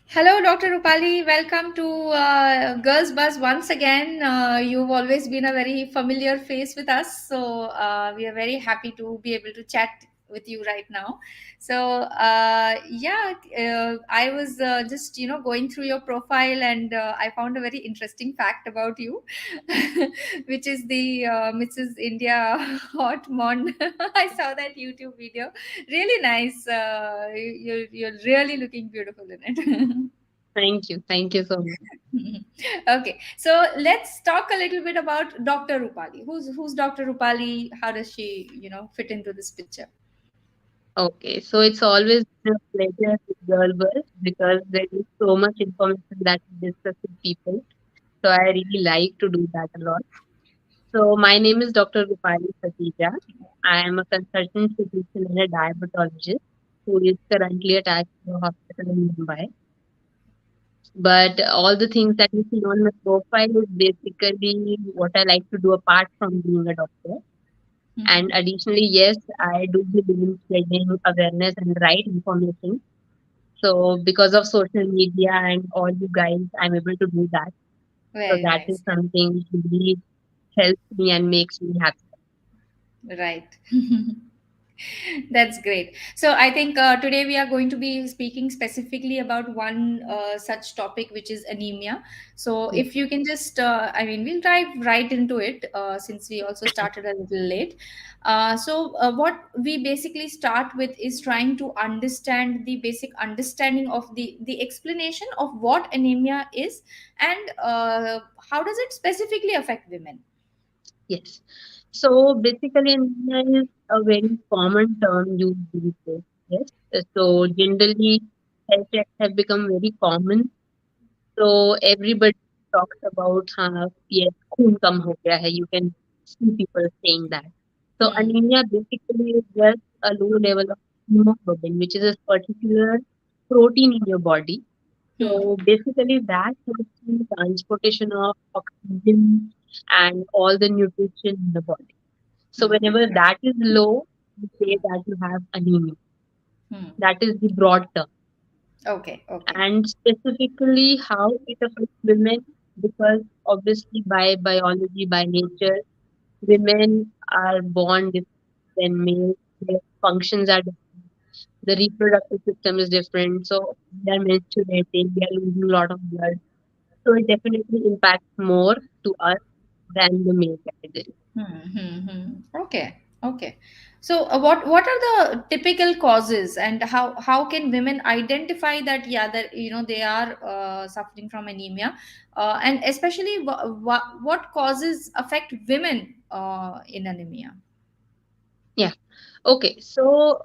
Hello, Dr. Rupali. Welcome to Girls Buzz once again. You've always been a very familiar face with us, so we are very happy to be able to chat with you right now. So, I was just going through your profile, and I found a very interesting fact about you, which is the Mrs. India Hot Mon. I saw that YouTube video. Really nice. You're really looking beautiful in it. Thank you. Thank you so much. Okay, so let's talk a little bit about Dr. Rupali. Who's Dr. Rupali? How does she, fit into this picture? Okay, so it's always a pleasure with Girl Buzz because there is so much information that we discuss with people. So I really like to do that a lot. So my name is Dr. Rupali Satija. I am a consultant physician and a diabetologist who is currently attached to a hospital in Mumbai. But all the things that you see on my profile is basically what I like to do apart from being a doctor. And Hmm. additionally, yes, I do believe in spreading awareness and right information. So because of social media and all you guys, I'm able to do that. So Very that is nice. something which really helps me and makes me happy. Right. That's great. So I think today we are going to be speaking specifically about one such topic, which is anemia. So Yes. if you can just, we'll dive right into it since we also started a little late. What we basically start with is trying to understand the basic understanding of the explanation of what anemia is and how does it specifically affect women. Yes. So basically, anemia is a very common term used these days. Yes. So generally, health checks have become very common. So everybody talks about हाँ yes खून कम हो गया है. You can see people saying that. So Hmm. anemia basically is just a low level of hemoglobin, which is a particular protein in your body. Hmm. So basically that helps in transportation of oxygen and all the nutrition in the body. So Hmm. whenever that is low, you say that you have anemia. Hmm. That is the broad term. Okay, okay. And specifically how it affects women, because obviously by biology, by nature, women are born different than males. Their functions are different. The reproductive system is different. So they are menstruating, they are losing a lot of blood. So it definitely impacts more to us than the male category. Okay, okay. So, what are the typical causes, and how can women identify that? Yeah, that they are suffering from anemia, and especially what causes affect women in anemia? Yeah. Okay. So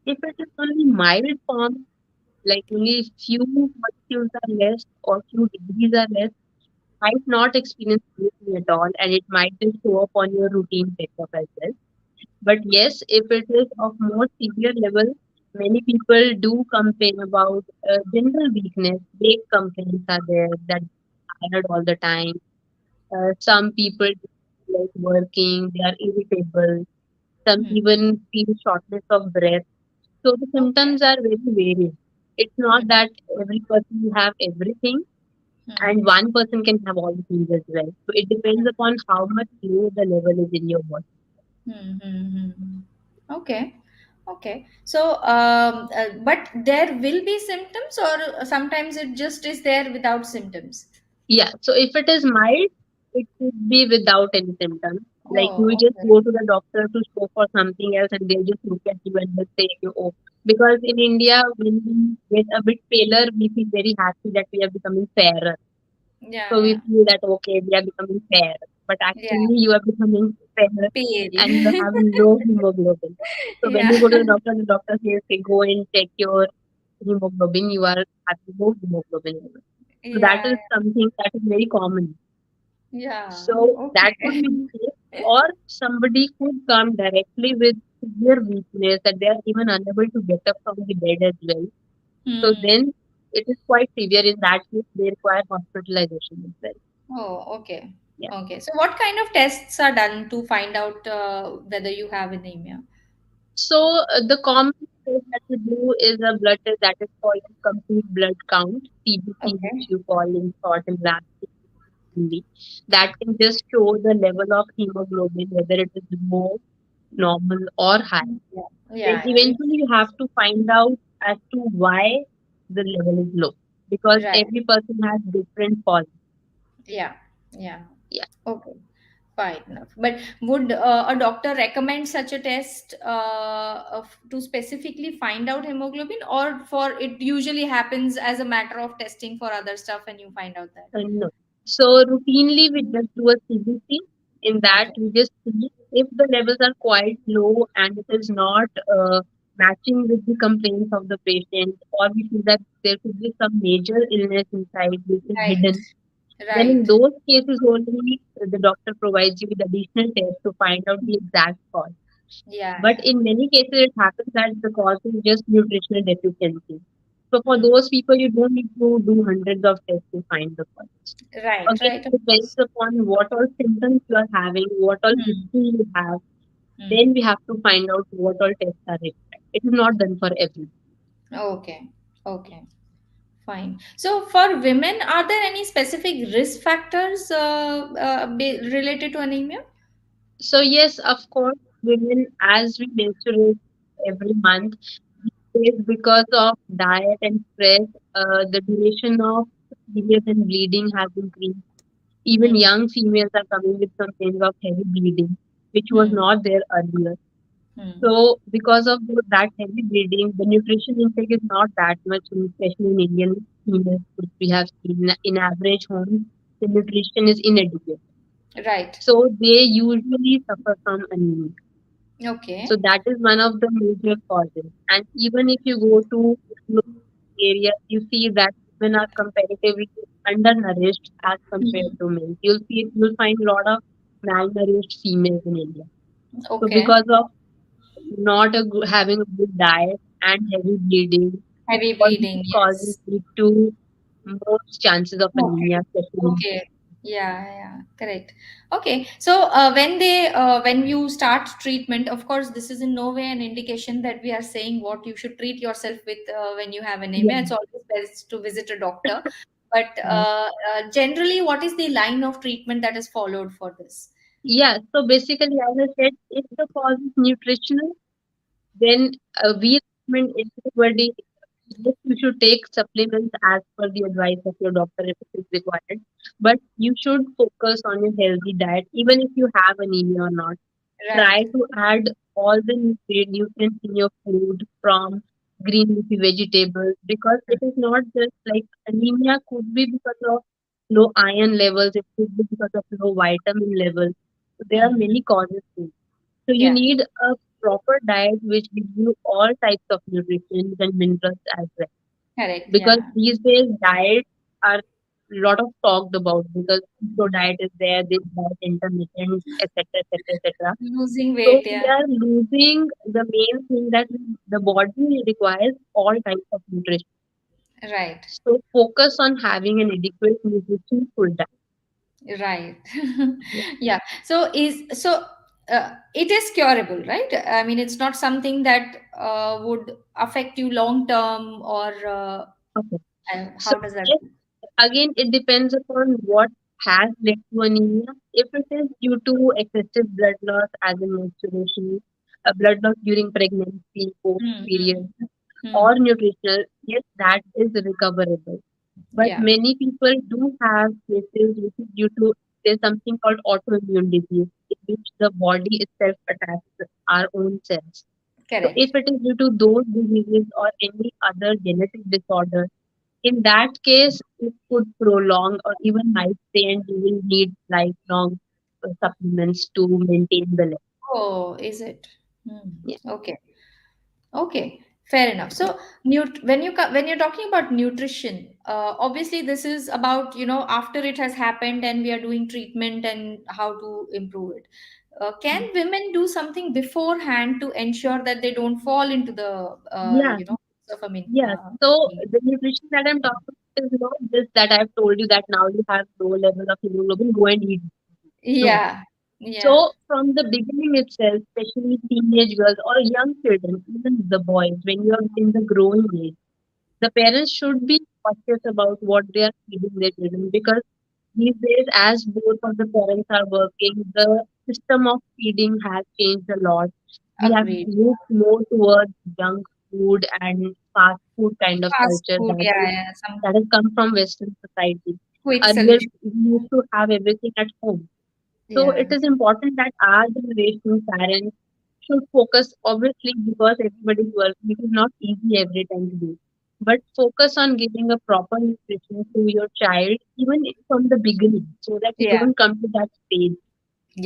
if it is only mild form, like only few molecules are less or few degrees are less, might not experience anything at all, and it might just show up on your routine checkup as well. But yes, if it is of more severe level, many people do complain about general weakness. Vague complaints are there that they're tired all the time. Some people like working, they are irritable. Some Hmm. even feel shortness of breath. So the Okay. symptoms are very varied. It's not Hmm. that every person will have everything Hmm. and one person can have all the things as well. So it depends upon how much low the level is in your body. Hmm. Okay. Okay. So, but there will be symptoms, or sometimes it just is there without symptoms. Yeah, so if it is mild, it should be without any symptoms. Like you will Oh, just okay. go to the doctor to show for something else and they'll just look at you and they'll say you, oh, because in India, when we get a bit paler, we feel very happy that we are becoming fairer. Yeah, So we yeah, feel that, okay, we are becoming fair. But yeah. actually, you are becoming fairer and you Pale. have low hemoglobin. So when Yeah, you go to the doctor says, okay, go and check your hemoglobin, you are having low hemoglobin level. So that yeah, is something that is very common. yeah. So that could Okay. be the case, or somebody could come directly with severe weakness that they are even unable to get up from the bed as well. So Hmm. then it is quite severe. In that case, they require hospitalization as well. Oh, okay. Yeah. Okay. So, what kind of tests are done to find out whether you have anemia? So the common is that to do is a blood test that is called a complete blood count, CBC, which Okay. you call in short in lab only. That can just show the level of hemoglobin, whether it is low, normal, or high. Yeah. Then Yeah. Yeah. eventually you have to find out as to why the level is low, because Right. every person has different causes. Yeah. Yeah. Yeah. Okay. Fine enough. But would a doctor recommend such a test to specifically find out hemoglobin, or for it usually happens as a matter of testing for other stuff and you find out that? No. So routinely we just do a CBC. In that Okay. we just see if the levels are quite low and it is not matching with the complaints of the patient, or we feel that there could be some major illness inside which is Right. hidden. Then in Right. those cases only the doctor provides you with additional tests to find out the exact cause. Yeah. But Yeah. in many cases, it happens that the cause is just nutritional deficiency. So for Hmm. those people, you don't need to do hundreds of tests to find the cause. Right. Again, Right. it depends upon what all symptoms you are having, what all Hmm. history you have. Hmm. Then we have to find out what all tests are required. It is not done for everyone. Okay. Okay. Fine. So, for women, are there any specific risk factors related to anemia? So yes, of course, women as we menstruate every month, is because of diet and stress, the duration of periods and bleeding has increased. Even Hmm. young females are coming with some kinds of heavy bleeding, which was Hmm. not there earlier. Hmm. So, because of that heavy bleeding, the nutrition intake is not that much, especially in Indian females, which we have seen in average homes, the nutrition is inadequate. Right. So, they usually suffer from anemia. So, Okay. that is one of the major causes. And even if you go to rural areas, you see that women are comparatively undernourished as compared Hmm. to men. You'll find a lot of malnourished females in India. So Okay. because of not having a good diet and heavy bleeding, Heavy all these bleeding. causes Yes. lead to most chances of Okay. anemia, especially in Okay. Yeah, yeah, correct. Okay. So when you start treatment, of course, this is in no way an indication that we are saying what you should treat yourself with when you have anemia. yeah, It's always best to visit a doctor. But right. generally, what is the line of treatment that is followed for this? Yeah. So basically, as I said, if the cause is nutritional, then we recommend everybody yes, you should take supplements as per the advice of your doctor if it is required. But you should focus on your healthy diet, even if you have anemia or not. Try Right. to add all the nutrients in your food from green leafy vegetables, because it is not just like anemia could be because of low iron levels, it could be because of low vitamin levels. So there are Mm-hmm. many causes to it. So you Yeah. need a proper diet which gives you all types of nutrition and minerals as well, Correct. because Yeah. these days diets are lot of talked about, because keto diet is there, this diet intermittent, etc., etc., etc. Losing So weight. we Yeah. are losing the main thing that the body requires all types of nutrition. Right. So focus on having an adequate nutrition full diet. Right. Yeah. Yeah. It is curable, right? I mean, it's not something that would affect you long term, or Okay. and So how does that? yes, again, it depends upon what has led to anemia. If it is due to excessive blood loss, as in menstruation, a blood loss during pregnancy, post Hmm. period, Hmm. or nutritional, yes, that is recoverable. But Yeah. many people do have cases which is due to there's something called autoimmune disease, in which the body itself attacks our own cells. So if Correct. it is due to those diseases or any other genetic disorder, in that case, it could prolong or even might stay, and you will need lifelong supplements to maintain the level. Oh, is it? Hmm. Yeah. Okay. Okay, fair enough. So, when you're talking about nutrition, obviously this is about, after it has happened and we are doing treatment and how to improve it. Can women do something beforehand to ensure that they don't fall into the Yeah. of, I mean, Yeah. So the nutrition that I'm talking about is not just that I've told you that now you have low level of hemoglobin, go and eat. No. yeah. Yeah. So from the beginning itself, especially teenage girls or young children, even the boys, when you are in the growing age, the parents should be cautious about what they are feeding their children, because these days, as both of the parents are working, the system of feeding has changed a lot. We have Agreed. moved more towards junk food and fast food kind of Fast culture food. Yeah, yeah. Some that has come from Western society. quick Earlier, solution. we used to have everything at home. So it Yeah. is important that our generation parents should focus, obviously, because everybody is working. It is not easy every time to do. But focus on giving a proper nutrition to your child, even from the beginning, so that you Yeah. don't come to that stage.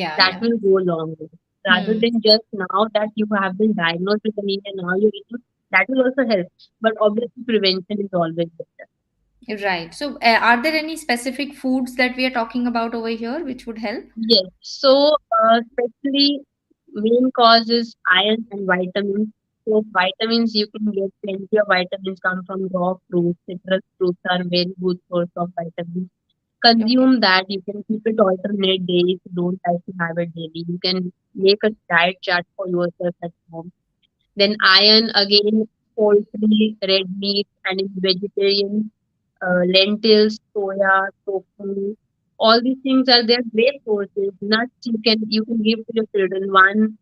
Yeah. That Yeah. will go a long way. Rather Hmm. than just now that you have been diagnosed with anemia, now you're eating, that will also help. But obviously, prevention is always better. Right. So, are there any specific foods that we are talking about over here which would help? Yes. So, especially main cause is iron and vitamins. So, vitamins, you can get plenty of vitamins come from raw fruits. Citrus fruits are very good source of vitamins. Okay. Consume that. You can keep it alternate days. You don't have to have it daily. You can make a diet chart for yourself at home. Then iron again, poultry, red meat, and in vegetarian, lentils, soya, tofu. All these things are their great sources. Nuts, you can give to your children one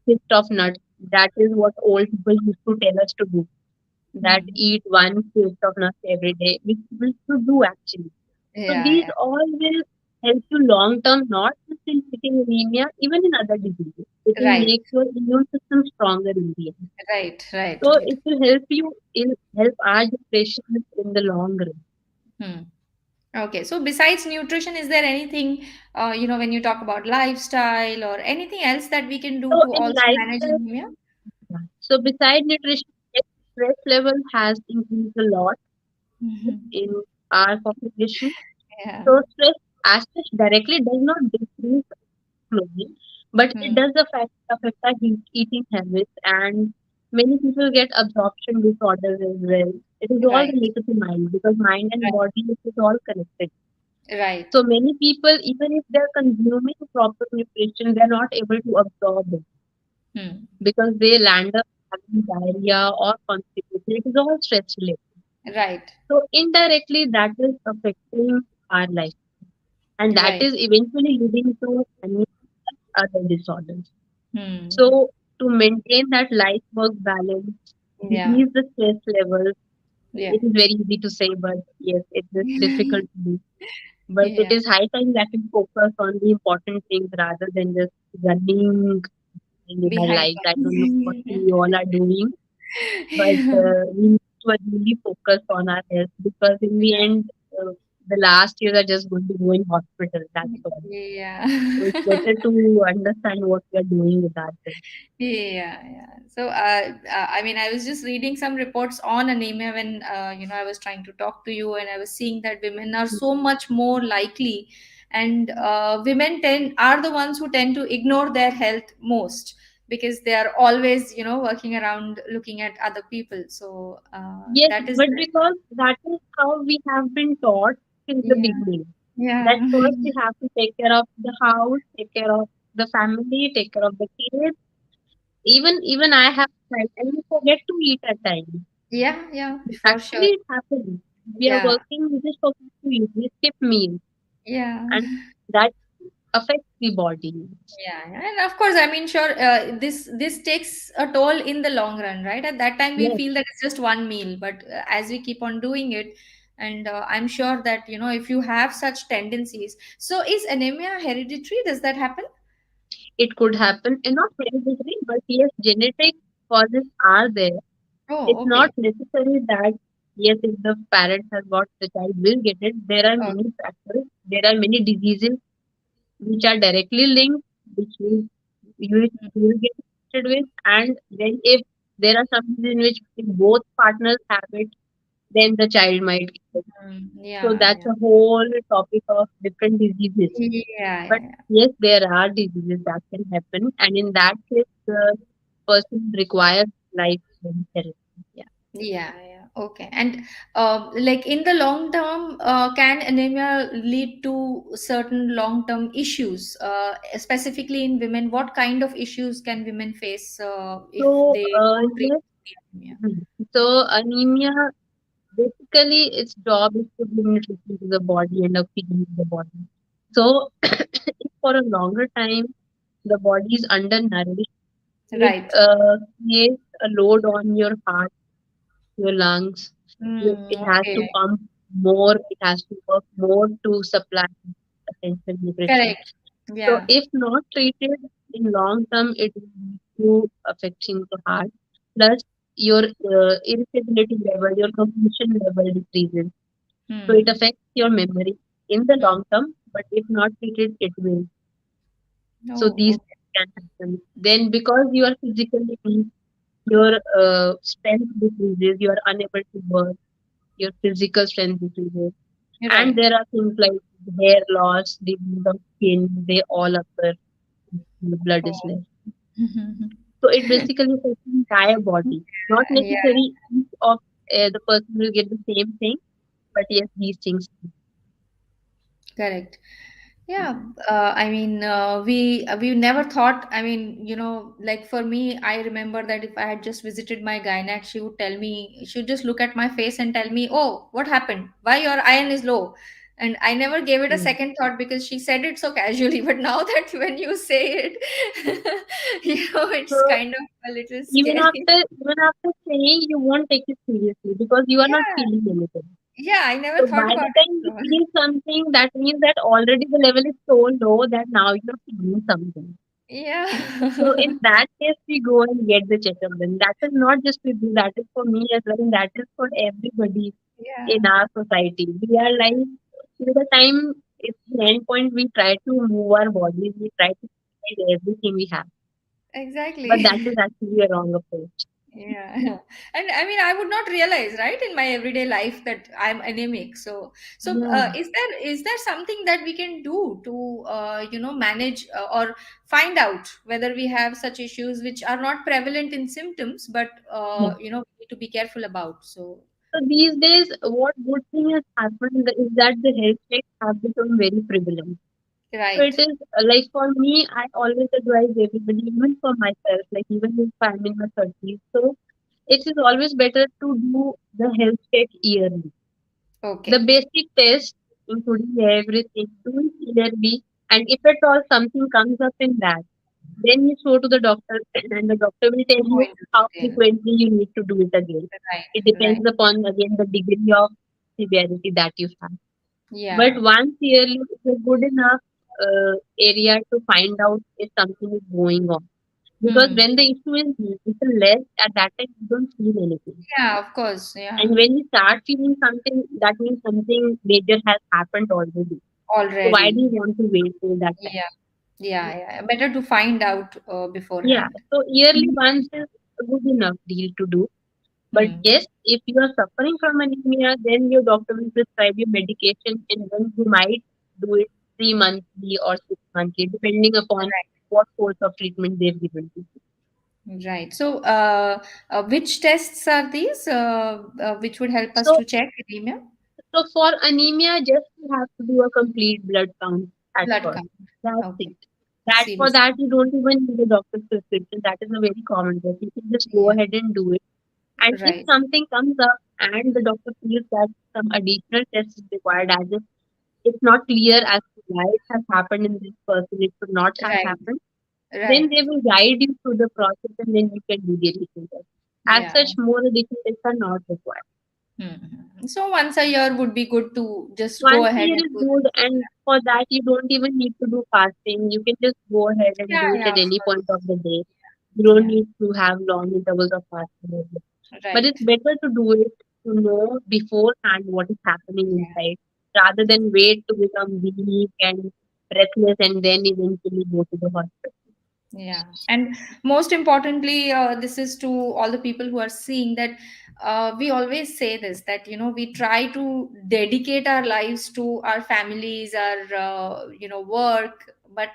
fist of nuts. That is what old people used to tell us to do. That Hmm. eat one fist of nuts every day, which we should do actually. So Yeah. these Yeah. all will help you long term, not just in fighting anemia, even in other diseases. It will Right. make your immune system stronger in the end. Right. Right. So Right. it will help you in help our generation in the long run. Hmm. Okay. So, besides nutrition, is there anything, when you talk about lifestyle or anything else that we can do So to in also manage lifestyle, anemia? so beside nutrition, yes, stress level has increased a lot Mhm. in our population. Yeah. So stress as such directly does not decrease slowly, but it Hmm. does affect our eating habits, and many people get absorption disorders as well. It is all Right. related to mind, because mind and Right. body it is all connected. Right. So many people, even if they're consuming proper nutrition, they're not able to absorb it Hmm. because they land up having diarrhea or constipation. It is all stress related. Right. So indirectly, that is affecting our life, and that Right. is eventually leading to many other disorders. Hmm. So to maintain that life work balance, Yeah. decrease the stress levels. Yeah. It is very easy to say, but yes, it is difficult to do. But it Yeah. is high time that we focus on the important things rather than just running in our Behind lives. I don't know what one. we all are doing, but Yeah. we need to really focus on our health, because in the end, the last years are just going to go in hospital. That's all. Yeah. So it's better to understand what we are doing with ourselves. Yeah, yeah. So, I mean, I was just reading some reports on anemia when, I was trying to talk to you, and I was seeing that women are so much more likely, and women are the ones who tend to ignore their health most because they are always, working around looking at other people. So, Yes, that is but because that is how we have been taught since the yeah, beginning. That yeah, first we have to take care of the house, take care of the family, take care of the kids. Even I have tried, and we forget to eat at times. yeah, yeah, for sure. Actually, it happens. We are Yeah, working, we just forget to eat. We skip meals, yeah. and that affects the body. Yeah, yeah. And of course, I mean, sure, this takes a toll in the long run, right? At that time, we Yes, feel that it's just one meal, but as we keep on doing it, and I'm sure that if you have such tendencies, so is anemia hereditary? Does that happen? it could happen, and not hereditary, but yes, genetic causes are there. Oh, It's not okay. necessary that yes, if the parent has got the child will get it. There are Okay. many factors. There are many diseases which are directly linked, which you will get affected with. And then if there are some diseases in which if both partners have it, then the child might get it. So Yeah, that's yeah, a whole topic of different diseases. yeah, But yeah, yes, there are diseases that can happen, and in that case, the person requires life therapy. Yeah. Yeah, yeah. Okay. And like in the long term, can anemia lead to certain long term issues? Specifically in women, what kind of issues can women face if So, they don't treat yes, the anemia? mhm. So anemia, basically its job is to give nutrition to the body and feeding to the body. So, if for a longer time the body is undernourished, it Right. creates a load on your heart, your lungs. It has Okay. to pump more, it has to work more to supply essential nutrition. Correct. So, Yeah. if not treated in long term, it will lead to affecting the heart. Plus, your irritability level, your cognition level decreases. So, it Hmm. affects your memory in the Hmm. long term, but if not treated, it will. So, Oh, these okay. can happen. Then, because you are physically weak, your strength decreases, you are unable to work, your physical strength decreases. And Right. there are things like hair loss, disease of skin, they all occur if the blood is Oh. less. So it basically affects the entire body. Not Yeah. necessarily each of the person will get the same thing, but yes, these things. Correct. Yeah, I mean, we never thought. I mean, like for me, I remember that if I had just visited my gynec, she would tell me, she would just look at my face and tell me, "Oh, what happened? Why your iron is low?" And I never gave it a Mm. second thought because she said it so casually. But now that when you say it, it's So kind of a little scary. even after saying, you won't take it seriously because you are not Yeah, feeling anything. yeah, I never So thought by about the it. time you So, feel something, that means that already the level is so low that now you're feeling something. So yeah, in that case, we go and get the checkup done. That is not just with you, that is for me as well, and that is for everybody yeah, in our society. We are like, till the time it's the end point, we try to move our bodies, we try to provide everything we have. But that is exactly. actually a wrong approach. Yeah. And I mean, I would not realize, right, in my everyday life that I'm anemic. So, Yeah. is there something that we can do to manage or find out whether we have such issues which are not prevalent in symptoms, but Yeah. we need to be careful about. So, So these days, what good thing has happened is that the health checks have become very prevalent. So it right. is like for me, I always advise everybody, even for myself, like even if I'm in my 30s. So it is always better to do the health check yearly. The Okay. basic test, including everything, do it yearly. And if at all something comes up in that, then you go to the doctor and the doctor will tell Go you into how detail. frequently you need to do it again. Right. It Right. depends upon again the degree of severity that you have. But Yeah. once yearly is a good enough area to find out if something is going on. Because Hmm. when the issue is little less, at that time you don't feel anything. Yeah. Of course. And Yeah. when you start feeling something, that means something major has happened already. So why do Already. you want to wait till that time? Yeah. Yeah. Yeah. Better to find out Yeah. beforehand. So yearly once is a good enough deal to do. But Hmm. yes, if you are suffering from anemia, then your doctor will prescribe you medication and then you might do it 3 monthly or 6 monthly, depending upon what course of treatment they've given to you. Right. So, which tests are these, which would help us So, to check anemia? so for anemia, just you have to do a complete blood count at Blood first. count. That's it. Okay. That for Series. that you don't even need a doctor's prescription. That is a very common test. You can just go Yeah. ahead and do it. And if Right. something comes up and the doctor feels that some additional test is required, as if it's not clear as to why it has happened in this person, it should not have Right. happened, then Right. they will guide you through the process and then you can do the additional test. As Yeah. such, more additional tests are not required. So once a year would be good to just go Once a ahead year and is do good, this. and for that, you don't even need to do fasting. You can just go ahead and Yeah. do it Yeah. at Of any point course. of the day. You don't Yeah. need to have long intervals of fasting. But Right. it's better to do it to know beforehand what is happening Yeah. inside rather than wait to become weak and breathless and then eventually go to the hospital. Yeah, and most importantly, this is to all the people who are seeing that we always say this that we try to dedicate our lives to our families, our work, but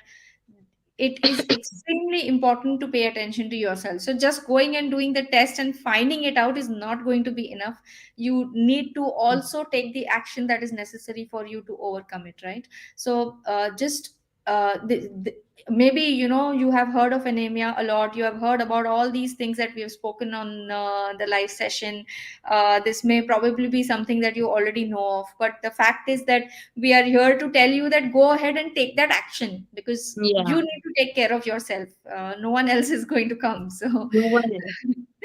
it is extremely important to pay attention to yourself. So just going and doing the test and finding it out is not going to be enough. You need to also take the action that is necessary for you to overcome it, right? So just maybe you have heard of anemia a lot. You have heard about all these things that we have spoken on the live session. This may probably be something that you already know of, but the fact is that we are here to tell you that go ahead and take that action, because you Yeah, need to take care of yourself. No one else is going to come. So no one else.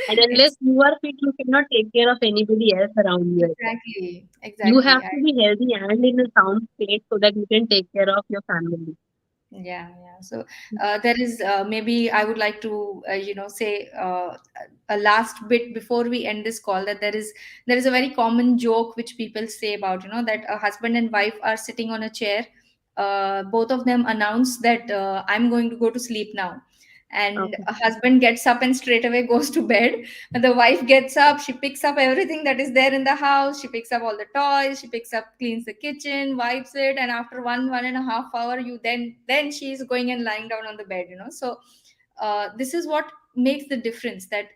And unless ex- you are fit, you cannot take care of anybody else around you as well. exactly, You exactly. have to be healthy and in a sound state so that you can take care of your family. Yeah, yeah. So there is maybe I would like to say a last bit before we end this call, that there is a very common joke which people say about, that a husband and wife are sitting on a chair. Both of them announce that I'm going to go to sleep now, and Okay. a husband gets up and straight away goes to bed. And the wife gets up, she picks up everything that is there in the house, she picks up all the toys, she picks up, cleans the kitchen, wipes it, and after 1.5 hour, you then she's going and lying down on the bed. So this is what makes the difference, that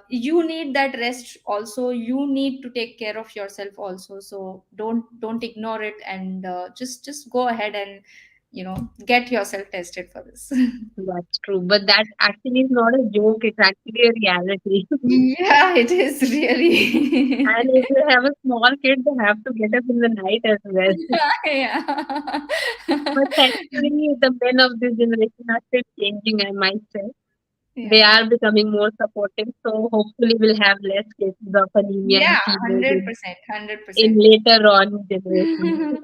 you need that rest also, you need to take care of yourself also. So don't ignore it, and just go ahead and get yourself tested for this. That's true. But that actually is not a joke, it's actually a reality. Yeah, it is really. And if you have a small kid, they have to get up in the night as well. Yeah. But thankfully, the men of this generation are still changing, I might say. They Yeah. are becoming more supportive. So hopefully, we'll have less cases of anemia Yeah, in females 100%, in 100%. later on generations.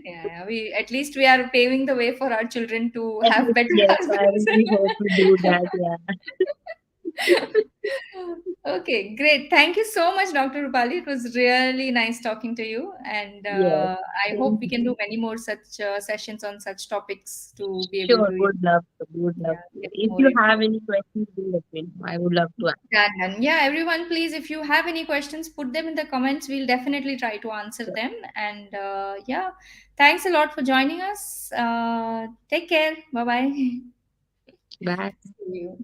Yeah, we at least we are paving the way for our children to At have least, better yes, I husbands. really hope we do that. Yeah. Okay, great. Thank you so much, Dr. Rupali. It was really nice talking to you, and Yes. I hope Same we can here. do many more such sessions on such topics to be able Sure, to, would love to. Would love yeah, to. get If more you info. have any questions, do let me know. I would love to answer. Done, done. Yeah, everyone, please, if you have any questions, put them in the comments. We'll definitely try to answer Sure. them. And yeah, thanks a lot for joining us. Take care. Bye bye. Bye. See you.